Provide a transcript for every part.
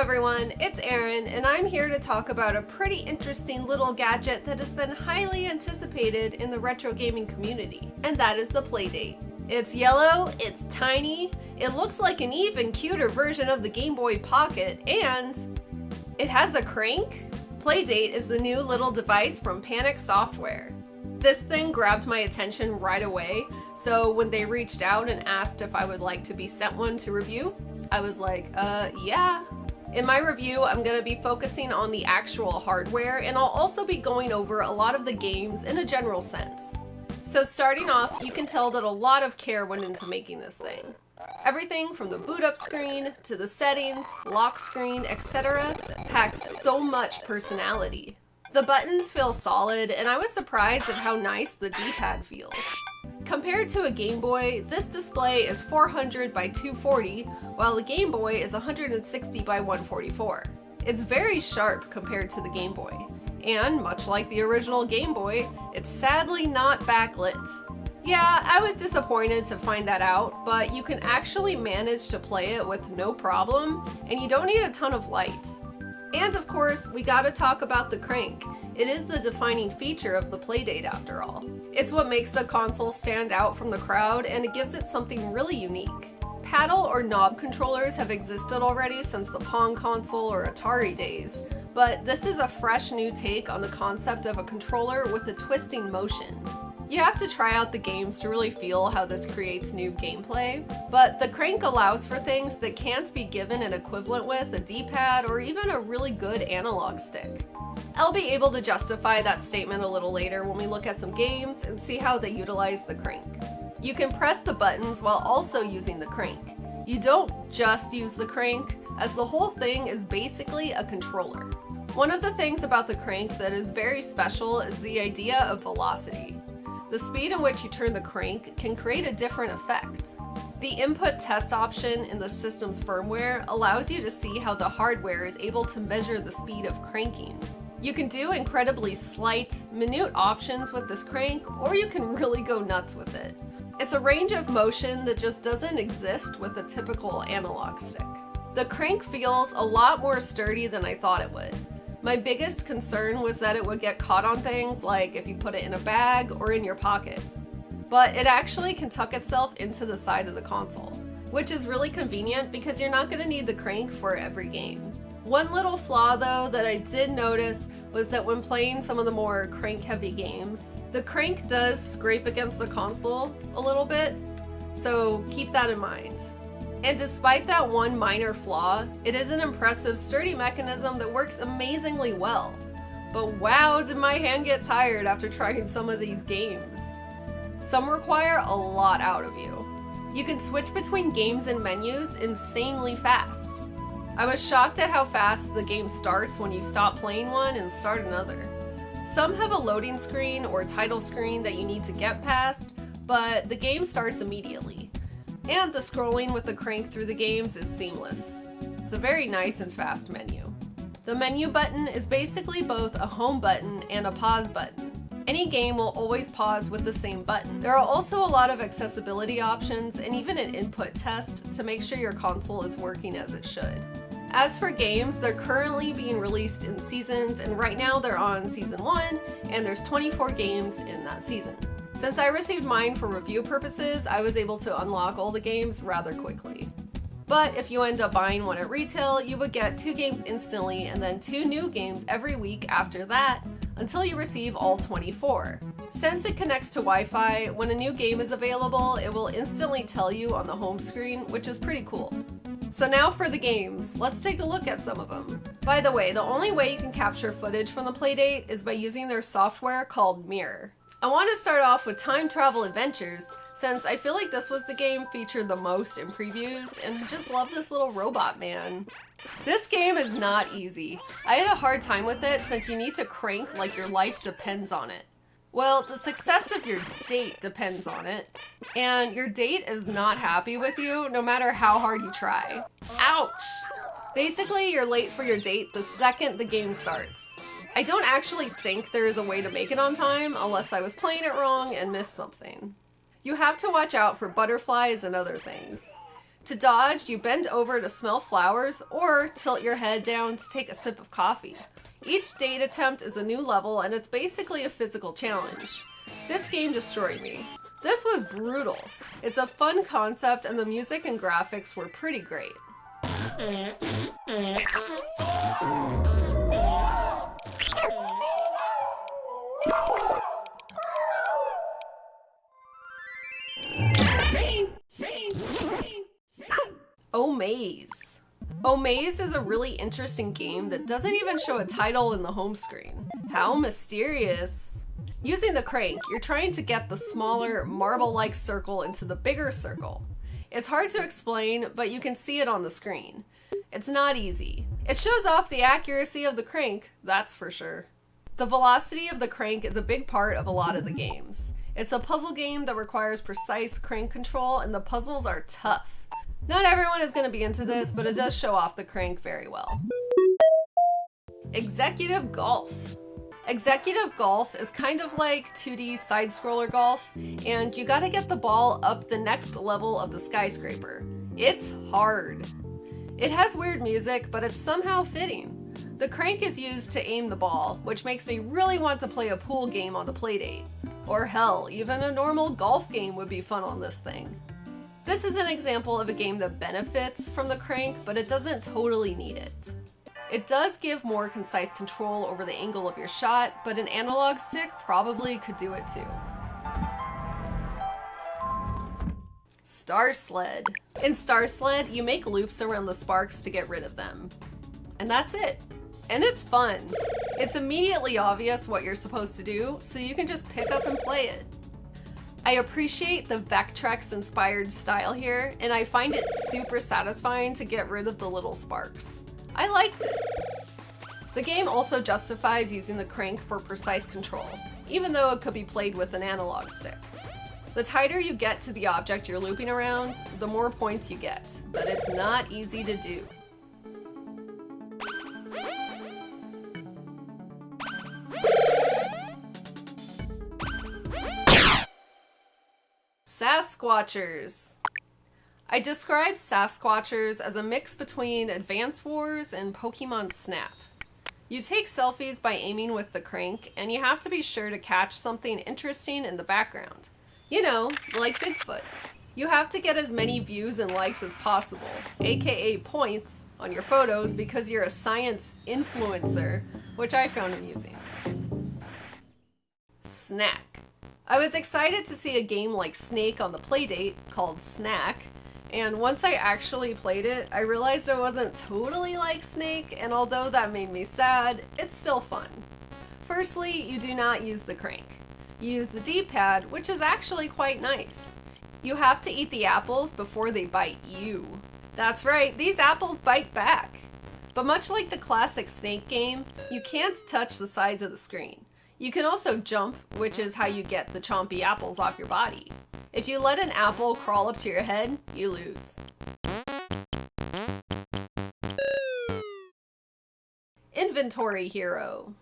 everyone, it's Erin, and I'm here to talk about a pretty interesting little gadget that has been highly anticipated in the retro gaming community, and that is the Playdate. It's yellow, it's tiny, it looks like an even cuter version of the Game Boy Pocket, and it has a crank? Playdate is the new little device from Panic Software. This thing grabbed my attention right away, so when they reached out and asked if I would like to be sent one to review, I was like, yeah. In my review, I'm going to be focusing on the actual hardware, and I'll also be going over a lot of the games in a general sense. So starting off, you can tell that a lot of care went into making this thing. Everything from the boot up screen, to the settings, lock screen, etc. packs so much personality. The buttons feel solid, and I was surprised at how nice the D-pad feels. Compared to a Game Boy, this display is 400 by 240, while the Game Boy is 160 by 144. It's very sharp compared to the Game Boy. And, much like the original Game Boy, it's sadly not backlit. Yeah, I was disappointed to find that out, but you can actually manage to play it with no problem, and you don't need a ton of light. And of course, we gotta talk about the crank. It is the defining feature of the Playdate after all. It's what makes the console stand out from the crowd, and it gives it something really unique. Paddle or knob controllers have existed already since the Pong console or Atari days, but this is a fresh new take on the concept of a controller with a twisting motion. You have to try out the games to really feel how this creates new gameplay, but the crank allows for things that can't be given an equivalent with a D-pad or even a really good analog stick. I'll be able to justify that statement a little later when we look at some games and see how they utilize the crank. You can press the buttons while also using the crank. You don't just use the crank, as the whole thing is basically a controller. One of the things about the crank that is very special is the idea of velocity. The speed in which you turn the crank can create a different effect. The input test option in the system's firmware allows you to see how the hardware is able to measure the speed of cranking. You can do incredibly slight, minute options with this crank, or you can really go nuts with it. It's a range of motion that just doesn't exist with a typical analog stick. The crank feels a lot more sturdy than I thought it would. My biggest concern was that it would get caught on things like if you put it in a bag or in your pocket. But it actually can tuck itself into the side of the console, which is really convenient because you're not going to need the crank for every game. One little flaw though that I did notice was that when playing some of the more crank-heavy games, the crank does scrape against the console a little bit, so keep that in mind. And despite that one minor flaw, it is an impressive, sturdy mechanism that works amazingly well. But wow, did my hand get tired after trying some of these games. Some require a lot out of you. You can switch between games and menus insanely fast. I was shocked at how fast the game starts when you stop playing one and start another. Some have a loading screen or title screen that you need to get past, but the game starts immediately. And the scrolling with the crank through the games is seamless. It's a very nice and fast menu. The menu button is basically both a home button and a pause button. Any game will always pause with the same button. There are also a lot of accessibility options and even an input test to make sure your console is working as it should. As for games, they're currently being released in seasons, and right now they're on season 1, and there's 24 games in that season. Since I received mine for review purposes, I was able to unlock all the games rather quickly. But if you end up buying one at retail, you would get 2 games instantly and then 2 new games every week after that until you receive all 24. Since it connects to Wi-Fi, when a new game is available, it will instantly tell you on the home screen, which is pretty cool. So now for the games, let's take a look at some of them. By the way, the only way you can capture footage from the Playdate is by using their software called Mirror. I want to start off with Time Travel Adventures, since I feel like this was the game featured the most in previews, and I just love this little robot man. This game is not easy. I had a hard time with it since you need to crank like your life depends on it. Well, the success of your date depends on it, and your date is not happy with you no matter how hard you try. Ouch! Basically, you're late for your date the second the game starts. I don't actually think there is a way to make it on time unless I was playing it wrong and missed something. You have to watch out for butterflies and other things. To dodge, you bend over to smell flowers or tilt your head down to take a sip of coffee. Each date attempt is a new level and it's basically a physical challenge. This game destroyed me. This was brutal. It's a fun concept and the music and graphics were pretty great. Omaze. Omaze is a really interesting game that doesn't even show a title in the home screen. How mysterious. Using the crank, you're trying to get the smaller, marble-like circle into the bigger circle. It's hard to explain, but you can see it on the screen. It's not easy. It shows off the accuracy of the crank, that's for sure. The velocity of the crank is a big part of a lot of the games. It's a puzzle game that requires precise crank control, and the puzzles are tough. Not everyone is going to be into this, but it does show off the crank very well. Executive Golf. Executive Golf is kind of like 2D side-scroller golf, and you gotta get the ball up the next level of the skyscraper. It's hard. It has weird music, but it's somehow fitting. The crank is used to aim the ball, which makes me really want to play a pool game on the Playdate. Or hell, even a normal golf game would be fun on this thing. This is an example of a game that benefits from the crank, but it doesn't totally need it. It does give more concise control over the angle of your shot, but an analog stick probably could do it too. Star Sled. In Star Sled, you make loops around the sparks to get rid of them. And that's it. And it's fun. It's immediately obvious what you're supposed to do, so you can just pick up and play it. I appreciate the Vectrex inspired style here, and I find it super satisfying to get rid of the little sparks. I liked it. The game also justifies using the crank for precise control, even though it could be played with an analog stick. The tighter you get to the object you're looping around, the more points you get, but it's not easy to do. Sasquatchers. I describe Sasquatchers as a mix between Advance Wars and Pokemon Snap. You take selfies by aiming with the crank, and you have to be sure to catch something interesting in the background. You know, like Bigfoot. You have to get as many views and likes as possible, aka points, on your photos because you're a science influencer, which I found amusing. Snack. I was excited to see a game like Snake on the Playdate called Snack, and once I actually played it, I realized it wasn't totally like Snake, and although that made me sad, it's still fun. Firstly, you do not use the crank. You use the D-pad, which is actually quite nice. You have to eat the apples before they bite you. That's right, these apples bite back. But much like the classic Snake game, you can't touch the sides of the screen. You can also jump, which is how you get the chompy apples off your body. If you let an apple crawl up to your head, you lose. Inventory Hero.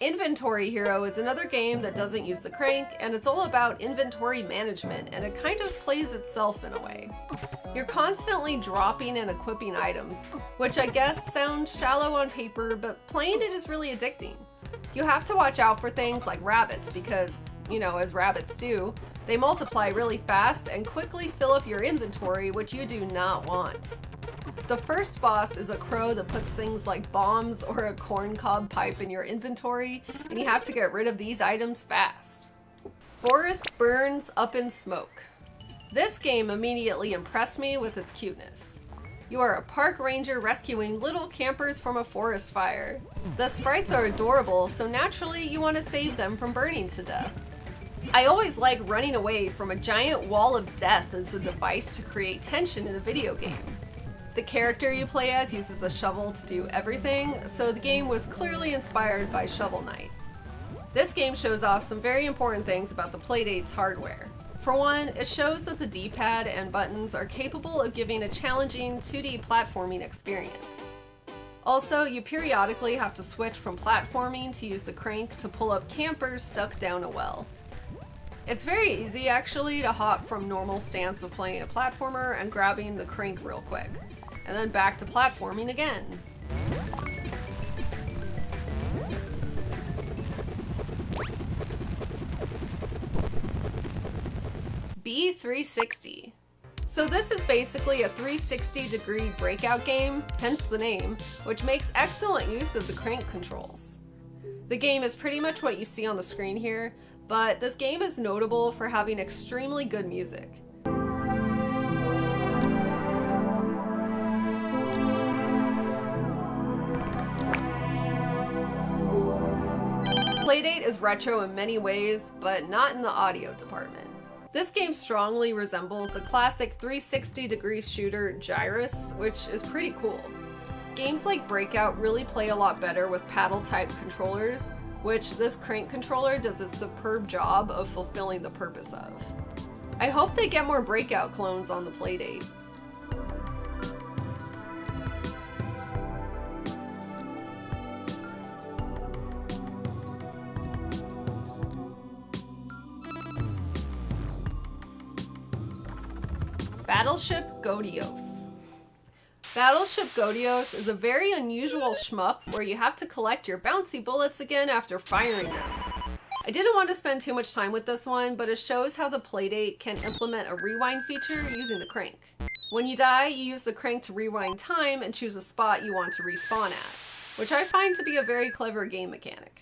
Inventory Hero is another game that doesn't use the crank, and it's all about inventory management, and it kind of plays itself in a way. You're constantly dropping and equipping items, which I guess sounds shallow on paper, but playing it is really addicting. You have to watch out for things like rabbits because, you know, as rabbits do, they multiply really fast and quickly fill up your inventory, which you do not want. The first boss is a crow that puts things like bombs or a corncob pipe in your inventory, and you have to get rid of these items fast. Forest burns up in smoke. This game immediately impressed me with its cuteness. You are a park ranger rescuing little campers from a forest fire. The sprites are adorable, so naturally you want to save them from burning to death. I always like running away from a giant wall of death as a device to create tension in a video game. The character you play as uses a shovel to do everything, so the game was clearly inspired by Shovel Knight. This game shows off some very important things about the Playdate's hardware. For one, it shows that the D-pad and buttons are capable of giving a challenging 2D platforming experience. Also, you periodically have to switch from platforming to use the crank to pull up campers stuck down a well. It's very easy actually to hop from normal stance of playing a platformer and grabbing the crank real quick, and then back to platforming again. B360. So this is basically a 360-degree breakout game, hence the name, which makes excellent use of the crank controls. The game is pretty much what you see on the screen here, but this game is notable for having extremely good music. Playdate is retro in many ways, but not in the audio department. This game strongly resembles the classic 360-degree shooter Gyrus, which is pretty cool. Games like Breakout really play a lot better with paddle-type controllers, which this crank controller does a superb job of fulfilling the purpose of. I hope they get more Breakout clones on the Playdate. Battleship Godios. Battleship Godios is a very unusual shmup where you have to collect your bouncy bullets again after firing them. I didn't want to spend too much time with this one, but it shows how the Playdate can implement a rewind feature using the crank. When you die, you use the crank to rewind time and choose a spot you want to respawn at, which I find to be a very clever game mechanic.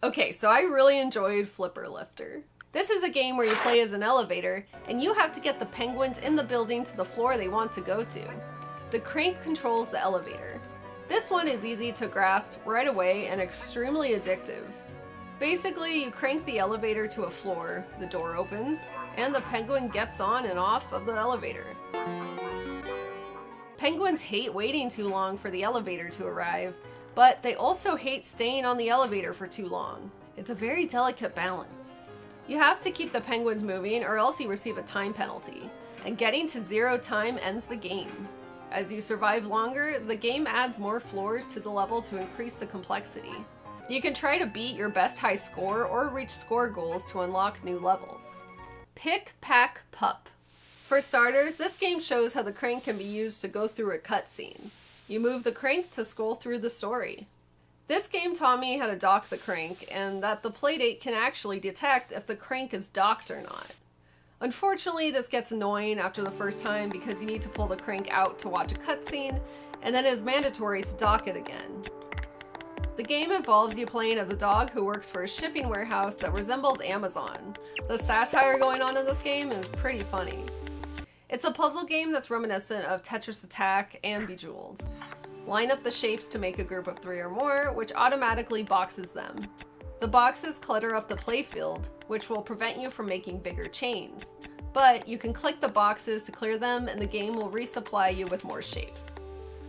Okay, so I really enjoyed Flipper Lifter. This is a game where you play as an elevator, and you have to get the penguins in the building to the floor they want to go to. The crank controls the elevator. This one is easy to grasp right away and extremely addictive. Basically, you crank the elevator to a floor, the door opens, and the penguin gets on and off of the elevator. Penguins hate waiting too long for the elevator to arrive, but they also hate staying on the elevator for too long. It's a very delicate balance. You have to keep the penguins moving or else you receive a time penalty, and getting to 0 time ends the game. As you survive longer, the game adds more floors to the level to increase the complexity. You can try to beat your best high score or reach score goals to unlock new levels. Pick, Pack, Pup. For starters, this game shows how the crank can be used to go through a cutscene. You move the crank to scroll through the story. This game taught me how to dock the crank, and that the Playdate can actually detect if the crank is docked or not. Unfortunately, this gets annoying after the first time because you need to pull the crank out to watch a cutscene, and then it is mandatory to dock it again. The game involves you playing as a dog who works for a shipping warehouse that resembles Amazon. The satire going on in this game is pretty funny. It's a puzzle game that's reminiscent of Tetris Attack and Bejeweled. Line up the shapes to make a group of 3 or more, which automatically boxes them. The boxes clutter up the playfield, which will prevent you from making bigger chains. But you can click the boxes to clear them and the game will resupply you with more shapes.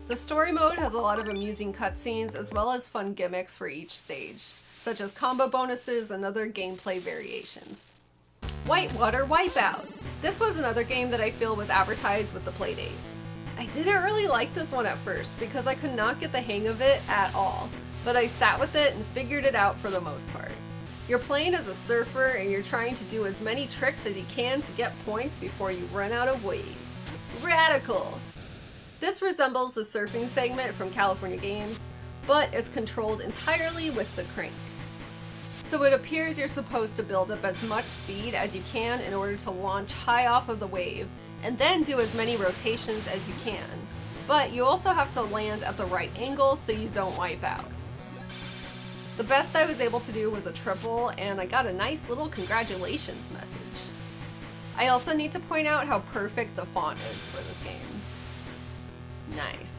The story mode has a lot of amusing cutscenes as well as fun gimmicks for each stage, such as combo bonuses and other gameplay variations. Whitewater Wipeout. This was another game that I feel was advertised with the Playdate. I didn't really like this one at first because I could not get the hang of it at all, but I sat with it and figured it out for the most part. You're playing as a surfer and you're trying to do as many tricks as you can to get points before you run out of waves. Radical! This resembles the surfing segment from California Games, but is controlled entirely with the crank. So it appears you're supposed to build up as much speed as you can in order to launch high off of the wave, and then do as many rotations as you can. But you also have to land at the right angle so you don't wipe out. The best I was able to do was a triple, and I got a nice little congratulations message. I also need to point out how perfect the font is for this game. Nice.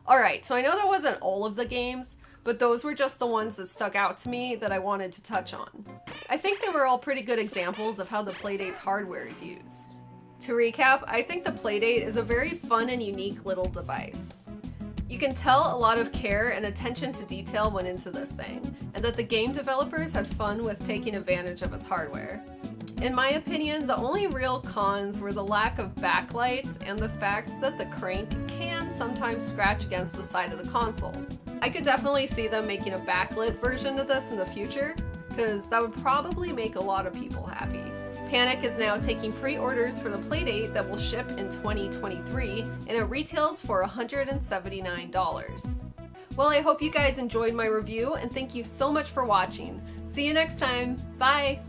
Alright, so I know that wasn't all of the games, but those were just the ones that stuck out to me that I wanted to touch on. I think they were all pretty good examples of how the Playdate's hardware is used. To recap, I think the Playdate is a very fun and unique little device. You can tell a lot of care and attention to detail went into this thing, and that the game developers had fun with taking advantage of its hardware. In my opinion, the only real cons were the lack of backlights and the fact that the crank can sometimes scratch against the side of the console. I could definitely see them making a backlit version of this in the future, because that would probably make a lot of people happy. Panic is now taking pre-orders for the Playdate that will ship in 2023, and it retails for $179. Well, I hope you guys enjoyed my review, and thank you so much for watching. See you next time. Bye!